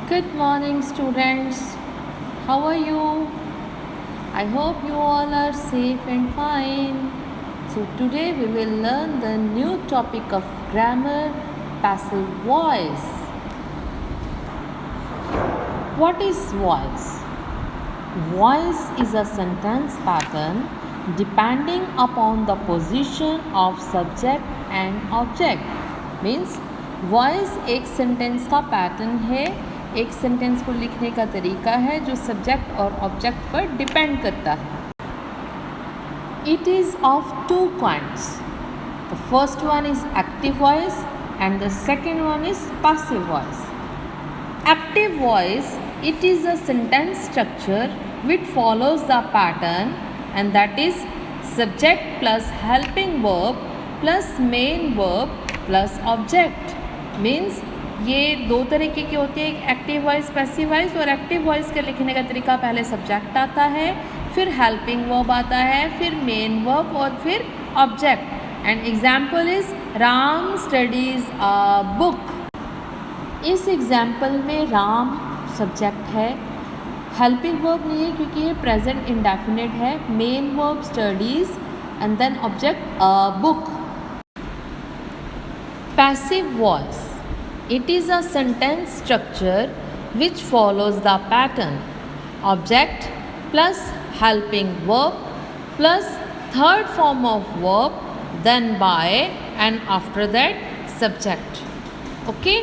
Good morning, students. How are you? I hope you all are safe and fine. So, today we will learn the new topic of grammar, passive voice. What is voice? Voice is a sentence pattern depending upon the position of subject and object. Means voice एक sentence का pattern है, एक sentence को लिखने का तरीका है जो सब्जेक्ट और ऑब्जेक्ट पर डिपेंड करता है. It is of two kinds. The first one is active voice and the second one is passive voice. Active voice, it is a sentence structure which follows the pattern, and that is subject plus helping verb plus main verb plus object. Means ये दो तरीके की होती है, एक active voice passive voice. और active voice के लिखने का तरीका पहले सब्जेक्ट आता है, फिर हेल्पिंग वर्ब आता है, फिर मेन वर्ब और फिर object. And example is Ram studies a book. इस एग्जाम्पल में राम सब्जेक्ट है, हेल्पिंग वर्ब नहीं है क्योंकि ये प्रेजेंट इंडेफिनिट है, main verb studies and then object a book. Passive voice, it is a sentence structure which follows the pattern object plus helping verb plus third form of verb, then by and after that subject. Okay?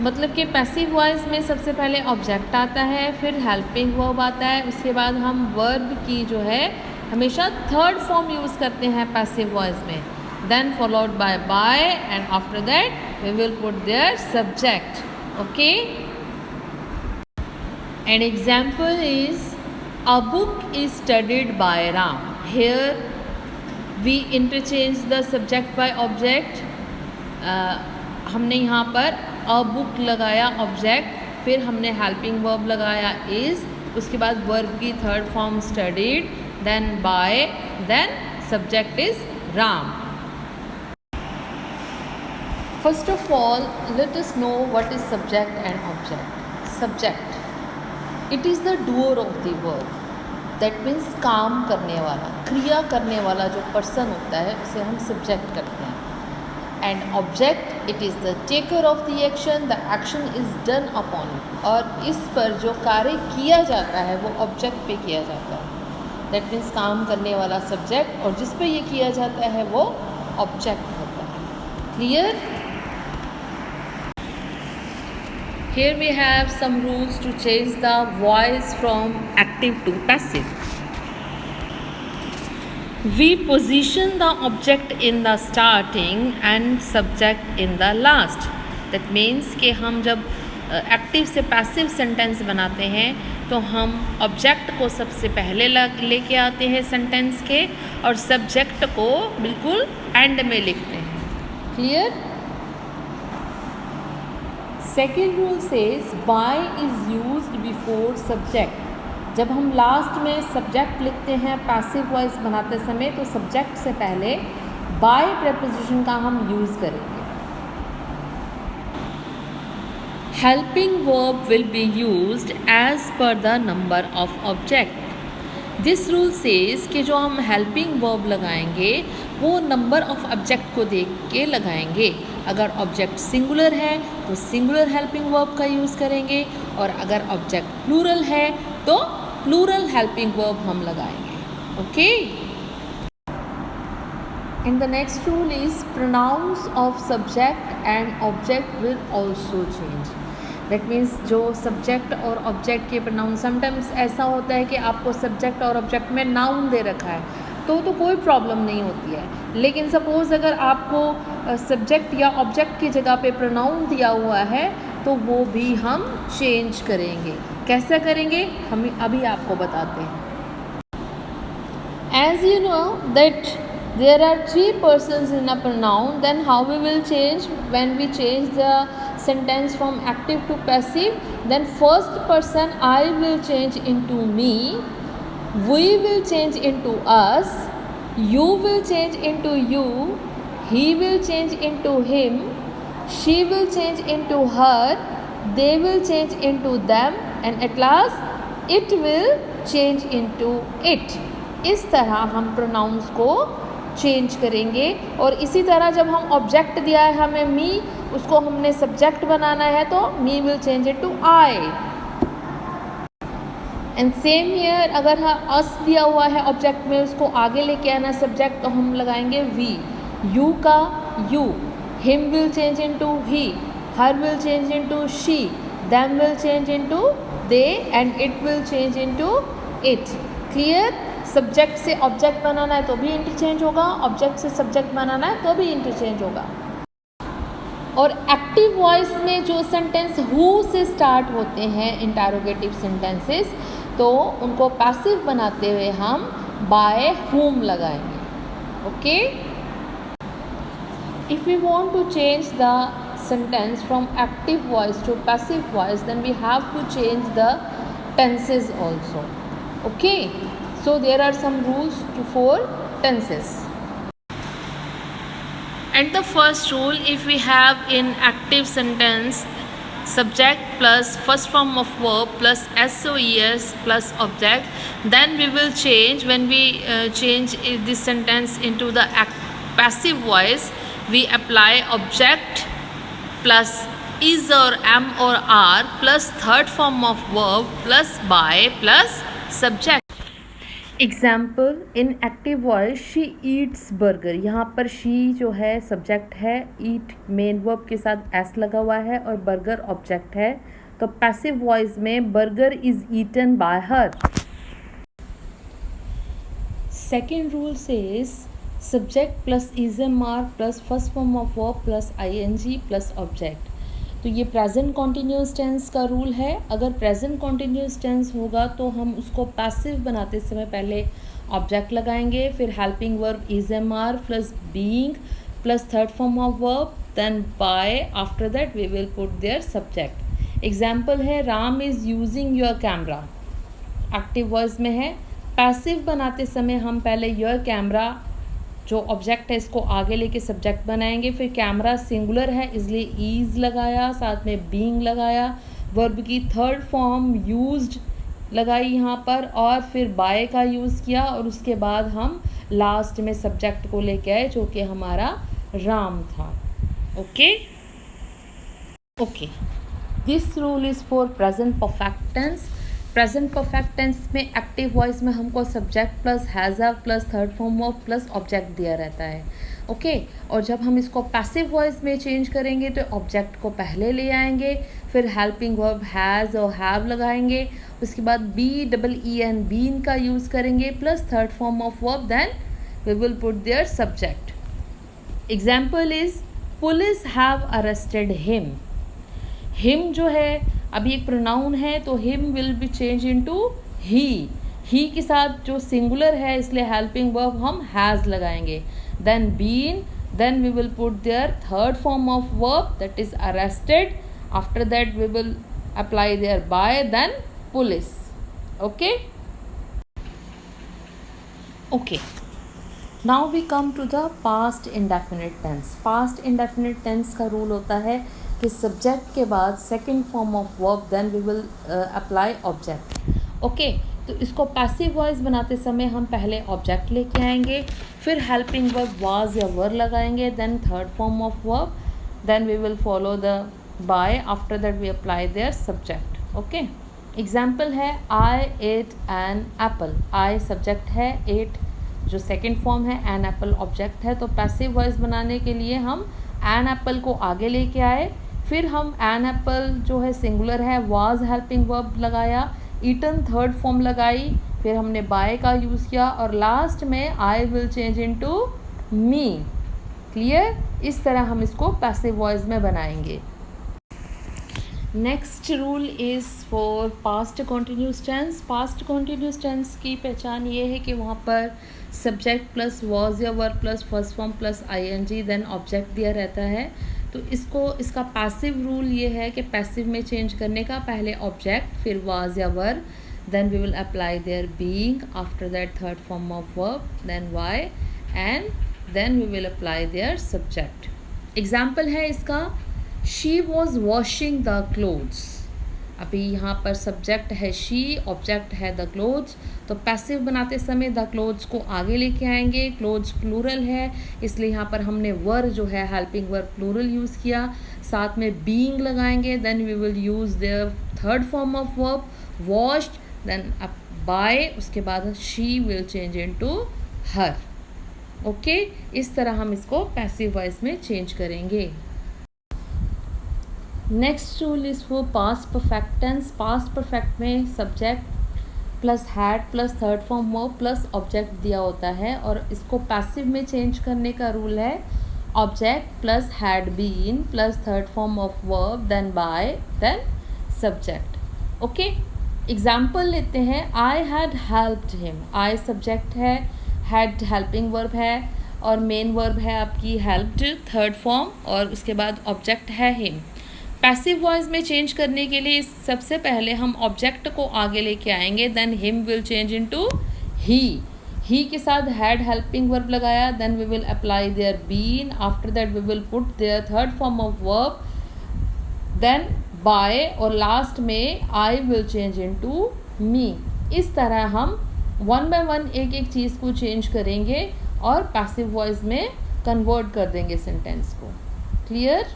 मतलब कि passive voice में सबसे पहले object आता है, फिर helping verb आता है, उसके बाद हम वर्ब की जो है हमेशा थर्ड फॉर्म यूज़ करते हैं पैसिव वॉइस में, then followed by and after that we will put their subject. Okay? An example is a book is studied by Ram. Here we interchange the subject by object. हमने यहाँ पर a book लगाया object, फिर हमने helping verb लगाया is, उसके बाद verb की third form studied, then by, then subject is Ram. First of all, let us know what is subject and object. Subject, it is the doer of the work. That means काम करने वाला, क्रिया करने वाला जो person होता है उसे हम सब्जेक्ट करते हैं. And object, it is the taker of the action. The action is done upon it. और इस पर जो कार्य किया जाता है वो ऑब्जेक्ट पे किया जाता है. That means काम करने वाला सब्जेक्ट और जिस पे ये किया जाता है वो ऑब्जेक्ट होता है. Clear? Here we have some rules to change the voice from active to passive. We position the object in the starting and subject in the last. That means कि हम जब एक्टिव से पैसिव सेंटेंस बनाते हैं तो हम object को सबसे पहले लेके आते हैं सेंटेंस के और सब्जेक्ट को बिल्कुल एंड में लिखते हैं. Clear? Second rule says by is used before subject. जब हम लास्ट में सब्जेक्ट लिखते हैं पैसिव वॉइस बनाते समय तो सब्जेक्ट से पहले बाय प्रेपोजिशन का हम यूज़ करेंगे. Helping verb will be used as per the number of object. This rule says कि जो हम हेल्पिंग वर्ब लगाएंगे वो नंबर ऑफ ऑब्जेक्ट को देख के लगाएंगे. अगर ऑब्जेक्ट सिंगुलर है तो सिंगुलर हेल्पिंग वर्ब का यूज़ करेंगे और अगर ऑब्जेक्ट प्लूरल है तो प्लूरल हेल्पिंग वर्ब हम लगाएंगे. Okay? And the next rule is pronouns of subject and object will also change. That means जो सब्जेक्ट और ऑब्जेक्ट के प्रोनाउन, समटाइम्स ऐसा होता है कि आपको सब्जेक्ट और ऑब्जेक्ट में नाउन दे रखा है तो कोई प्रॉब्लम नहीं होती है. लेकिन सपोज़ अगर आपको सब्जेक्ट या ऑब्जेक्ट की जगह पे प्रोनाउन दिया हुआ है तो वो भी हम चेंज करेंगे. कैसे करेंगे हम अभी आपको बताते हैं. As you know that there are 3 persons in a pronoun, then how we will change when we change the sentence from active to passive? Then first person I will change into me, we will change into us, you will change into you, he will change into him, she will change into her, they will change into them, and at last it will change into it. इस तरह हम pronounce को change करेंगे। और इसी तरह जब हम ऑब्जेक्ट दिया है हमें मी, उसको हमने सब्जेक्ट बनाना है तो me will change it to I. And same here, अगर अस दिया हुआ है ऑब्जेक्ट में, उसको आगे लेके आना सब्जेक्ट, तो हम लगाएंगे वी। यू का you, him will change into he, her will change into she, them will change into they, and it will change into it. Clear? Subject से ऑब्जेक्ट बनाना है तो भी इंटरचेंज होगा, ऑब्जेक्ट से सब्जेक्ट बनाना है तो भी इंटरचेंज होगा। और एक्टिव वॉइस में जो सेंटेंस हु से स्टार्ट होते हैं, इंटरोगेटिव सेंटेंसेस, तो उनको पैसिव बनाते हुए हम बाय हुम लगाएंगे। Okay, if we want to change the sentence from active voice to passive voice, then we have to change the tenses also. Okay, so there are some rules for tenses. And the first rule, if we have in active sentence subject plus first form of verb plus SOES plus object, then we will change, when we change this sentence into the passive voice, we apply object plus is or am or are plus third form of verb plus by plus subject. Example, in active voice she Yeats burger, यहाँ पर she जो है subject है, ईट main verb के साथ S लगा हुआ है और बर्गर ऑब्जेक्ट है, तो पैसिव वॉइस में burger is eaten by her. Second rule says subject plus is am are plus first form of verb plus ING plus object. तो ये प्रेजेंट कॉन्टिन्यूस टेंस का रूल है। अगर प्रेजेंट कॉन्टिन्यूस टेंस होगा तो हम उसको पैसिव बनाते समय पहले ऑब्जेक्ट लगाएंगे, फिर helping verb is am are plus being plus third form of verb, then by, after that we will put their subject. Example है Ram is using your camera, active voice में है। पैसिव बनाते समय हम पहले योर कैमरा जो object है इसको आगे लेके सब्जेक्ट बनाएंगे, फिर कैमरा सिंगुलर है इसलिए ईज लगाया, साथ में बीइंग लगाया, वर्ब की थर्ड फॉर्म यूज्ड लगाई यहाँ पर, और फिर बाय का यूज़ किया, और उसके बाद हम लास्ट में सब्जेक्ट को लेके आए जो कि हमारा राम था। Okay okay, this rule is for present perfect tense. Present perfect tense में एक्टिव वॉइस में हमको subject plus has have plus third form of plus object दिया रहता है। ओके, और जब हम इसको पैसिव वॉइस में चेंज करेंगे तो ऑब्जेक्ट को पहले ले आएंगे, फिर हेल्पिंग वर्ब हैज़ और हैव लगाएंगे, उसके बाद BEEN बीन का यूज़ करेंगे plus third form of verb, then we will put their subject. Example is police have arrested him. Him जो है अभी एक प्रोनाउन है तो him will be change into he के साथ जो सिंगुलर है इसलिए हेल्पिंग वर्ब हम हैज़ लगाएंगे, then been, then we will put their third form of verb that is arrested, after that we will apply there by, then police. Okay okay, now we come to the past indefinite tense. Past indefinite tense का rule होता है कि subject के बाद second form of verb, then we will apply object. Okay, तो इसको passive voice बनाते समय हम पहले ऑब्जेक्ट लेके आएंगे, फिर हेल्पिंग वर्ब वाज या वर लगाएंगे, then third form of verb, then we will follow the by, after that we apply there subject. Okay, example है I ate an apple. I subject है, एट जो second form है, an apple object है। तो passive voice बनाने के लिए हम एन एप्पल को आगे लेके आए, फिर हम एन एप्पल जो है सिंगुलर है, वाज हेल्पिंग वर्ब लगाया, ईटन थर्ड फॉर्म लगाई, फिर हमने बाय का यूज़ किया, और लास्ट में I will change into me. Clear? इस तरह हम इसको पैसिव वॉइस में बनाएंगे। Next rule is for past continuous tense. Past continuous tense की पहचान ये है कि वहाँ पर सब्जेक्ट प्लस वॉज या verb plus first form plus ING then object दिया रहता है। तो इसका पैसिव रूल ये है कि पैसिव में चेंज करने का पहले ऑब्जेक्ट, फिर वाज या verb, then we will apply there being, after that third form of verb, then by, and then we will apply there subject. Example है इसका she was washing the clothes. अभी यहाँ पर सब्जेक्ट है she, object है the clothes, तो passive बनाते समय द क्लोथ्स को आगे लेके आएंगे। क्लोथ्स प्लूरल है, इसलिए यहाँ पर हमने वर जो है हेल्पिंग वर्ब प्लूरल यूज़ किया, साथ में बीइंग लगाएंगे। Then we will use the third form of verb washed, then by, उसके बाद she will change into her. Okay, इस तरह हम इसको पैसिव वॉइस में चेंज करेंगे। Next rule is for past perfect tense. Past perfect में subject plus had plus third form verb plus object दिया होता है, और इसको पैसिव में चेंज करने का रूल है object plus had been plus third form of verb then by then subject. Okay, example लेते हैं। I had helped him. I subject है, हैड हेल्पिंग वर्ब है, और मेन वर्ब है आपकी हेल्प्ड थर्ड फॉर्म, और उसके बाद ऑब्जेक्ट है हिम। पैसिव वॉइस में चेंज करने के लिए सबसे पहले हम ऑब्जेक्ट को आगे लेके आएंगे, then him will change into he के साथ हैड हेल्पिंग वर्ब लगाया, then we will apply their been, after that we will put their third form of verb, then by, और लास्ट में I will change into me. इस तरह हम one by one एक एक चीज़ को चेंज करेंगे और पैसिव वॉइस में कन्वर्ट कर देंगे सेंटेंस को। Clear?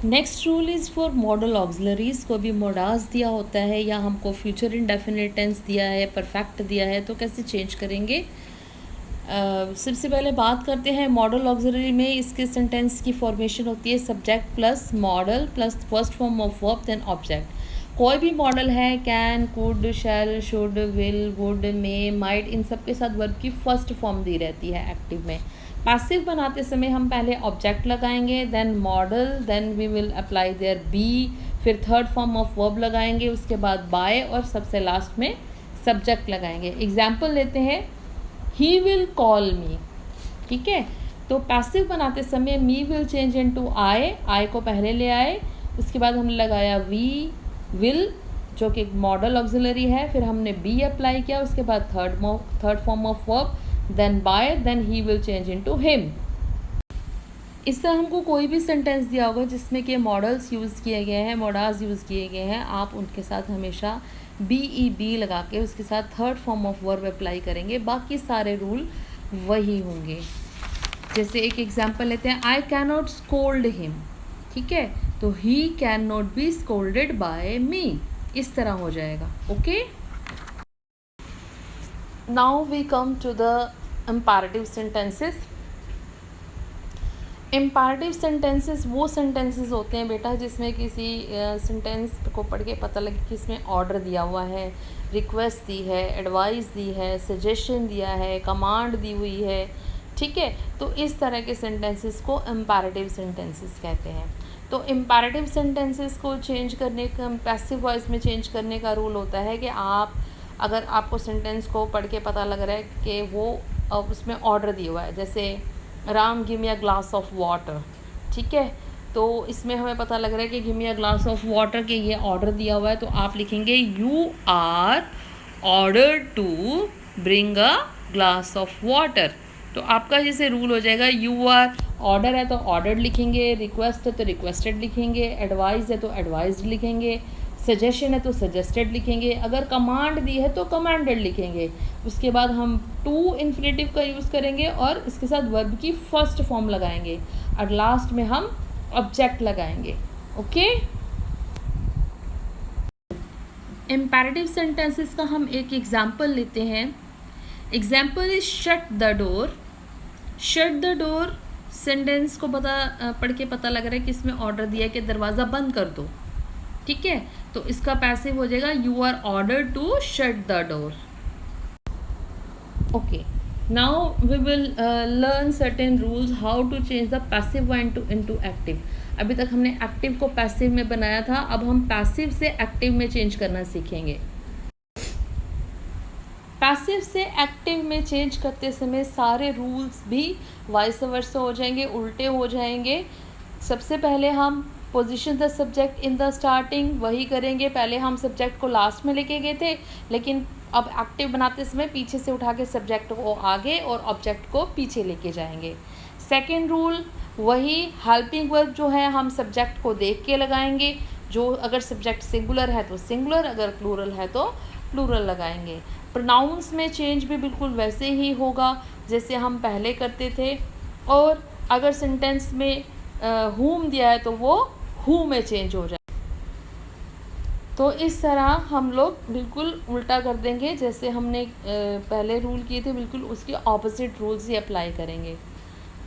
Next rule is for model auxiliaries. को भी मोडास दिया होता है या हमको फ्यूचर इंडेफिनिट टेंस दिया है, परफेक्ट दिया है, तो कैसे चेंज करेंगे? सबसे पहले बात करते हैं मॉडल ऑक्सिलरी में। इसके सेंटेंस की फॉर्मेशन होती है subject plus modal plus first form of verb then object. कोई भी मॉडल है, can, could, shall, should, will, would, may, might, इन सब के साथ वर्ब की फर्स्ट फॉर्म दी रहती है एक्टिव में। पैसिव बनाते समय हम पहले ऑब्जेक्ट लगाएंगे, then model, then we will apply there be, फिर थर्ड फॉर्म ऑफ वर्ब लगाएंगे, उसके बाद बाय, और सबसे लास्ट में सब्जेक्ट लगाएंगे। एग्जाम्पल लेते हैं, ही विल कॉल मी। ठीक है, तो पैसिव बनाते समय मी विल चेंज इनटू आई को पहले ले आए, उसके बाद हमने लगाया वी विल जो कि मॉडल ऑक्सिलरी है, फिर हमने बी अप्लाई किया, उसके बाद third form of verb, then by, then he will change into him. इस तरह हमको कोई भी सेंटेंस दिया होगा जिसमें कि मॉडल्स यूज़ किए गए हैं, मॉडास यूज़ किए गए हैं, आप उनके साथ हमेशा बी लगा के उसके साथ third form of verb apply करेंगे। बाकी सारे रूल वही होंगे। जैसे एक एग्जांपल लेते हैं, I can not scold him. ठीक है, तो he can not be scolded by me, इस तरह हो जाएगा। Okay, now we come to the imperative sentences. Imperative sentences वो सेंटेंसेस होते हैं बेटा जिसमें किसी सेंटेंस को पढ़ के पता लगे कि इसमें ऑर्डर दिया हुआ है, रिक्वेस्ट दी है, एडवाइस दी है, सजेशन दिया है, कमांड दी हुई है। ठीक है, तो इस तरह के सेंटेंसेस को इम्पैरेटिव सेंटेंसेस कहते हैं। तो इम्पैरेटिव सेंटेंसेस को चेंज करने का, पैसिव वॉइस में चेंज करने का रूल होता है कि आप अगर आपको सेंटेंस को पढ़ के पता लग रहा है कि वो उसमें ऑर्डर दिया हुआ है, जैसे Ram give me a glass of water. ठीक है, तो इसमें हमें पता लग रहा है कि give me a glass of water के ये ऑर्डर दिया हुआ है, तो आप लिखेंगे you are order to bring a glass of water. तो आपका जैसे रूल हो जाएगा, यू आर, ऑर्डर है तो ऑर्डर्ड लिखेंगे, रिक्वेस्ट है तो रिक्वेस्टेड लिखेंगे, एडवाइस है तो एडवाइज्ड लिखेंगे, सजेशन है तो सजेस्टेड लिखेंगे, अगर कमांड दी है तो कमांडेड लिखेंगे। उसके बाद हम टू इन्फिनेटिव का यूज़ करेंगे और इसके साथ वर्ब की फर्स्ट फॉर्म लगाएंगे, और लास्ट में हम ऑब्जेक्ट लगाएंगे। ओके, इम्पैरेटिव सेंटेंसेस का हम एक एग्जाम्पल लेते हैं। Example is shut the door. Shut the door sentence को पढ़ के पता लग रहा है कि इसमें ऑर्डर दिया है कि दरवाज़ा बंद कर दो। ठीक है, तो इसका पैसिव हो जाएगा you are order to shut the door. Okay, now we will learn certain rules how to change the passive one into active. अभी तक हमने एक्टिव को पैसिव में बनाया था, अब हम पैसिव से एक्टिव में चेंज करना सीखेंगे। पैसिव से एक्टिव में चेंज करते समय सारे रूल्स भी वाइस वर्सा हो जाएंगे, उल्टे हो जाएंगे। सबसे पहले हम position the subject in the starting वही करेंगे, पहले हम सब्जेक्ट को लास्ट में लेके गए थे, लेकिन अब एक्टिव बनाते समय पीछे से उठा के सब्जेक्ट को आगे और ऑब्जेक्ट को पीछे लेके जाएंगे। सेकेंड रूल, वही हेल्पिंग वर्ब जो है हम सब्जेक्ट को देख के लगाएंगे, जो अगर सब्जेक्ट सिंगुलर है तो सिंगुलर, अगर प्लूरल है तो प्लूरल लगाएंगे। प्रोनाउंस में चेंज भी बिल्कुल वैसे ही होगा जैसे हम पहले करते थे, और अगर सेंटेंस में whom दिया है तो वो who में चेंज हो जाए। तो इस तरह हम लोग बिल्कुल उल्टा कर देंगे, जैसे हमने पहले रूल किए थे बिल्कुल उसके ऑपोजिट रूल्स ही अप्लाई करेंगे।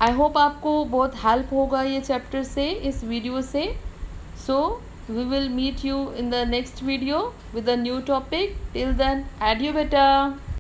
आई होप आपको बहुत हेल्प होगा ये चैप्टर से, इस वीडियो से। So we will meet you in the next video with a new topic. Till then, एडियो बेटा।